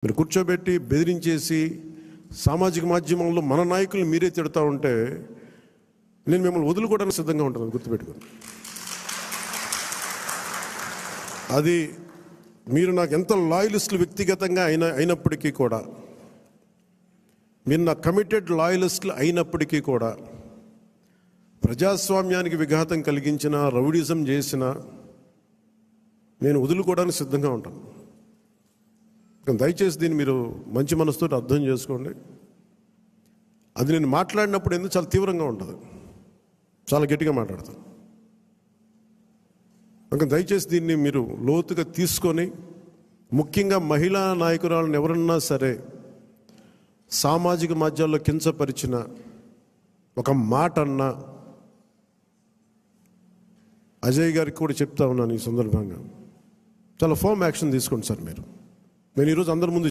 మీరు కూర్చోబెట్టి బెదిరించేసి సామాజిక మాధ్యమంలో మన నాయకులు మీరే తిడతా ఉంటే నేను మిమ్మల్ని వదులుకోవడానికి సిద్ధంగా ఉంటాను, గుర్తుపెట్టుకోండి. అది మీరు నాకు ఎంత లాయలిస్టులు వ్యక్తిగతంగా అయినప్పటికీ కూడా, మీరు నా కమిటెడ్ లాయలిస్టులు అయినప్పటికీ కూడా, ప్రజాస్వామ్యానికి విఘాతం కలిగించిన, రౌడీజం చేసిన నేను వదులుకోవడానికి సిద్ధంగా ఉంటాను. దయచేసి దీన్ని మీరు మంచి మనసుతో అర్థం చేసుకోండి. అది నేను మాట్లాడినప్పుడు ఎందుకు చాలా తీవ్రంగా ఉంటుంది, చాలా గట్టిగా మాట్లాడతాను. ఇంకా దయచేసి దీన్ని మీరు లోతుగా తీసుకొని, ముఖ్యంగా మహిళా నాయకురాలను ఎవరన్నా సరే సామాజిక మాధ్యమాల్లో కించపరిచిన ఒక మాట అన్నా అజయ్ గారికి కూడా చెప్తా ఉన్నాను ఈ సందర్భంగా, చాలా ఫర్మ్ యాక్షన్ తీసుకోండి సార్. నేను ఈరోజు అందరి ముందు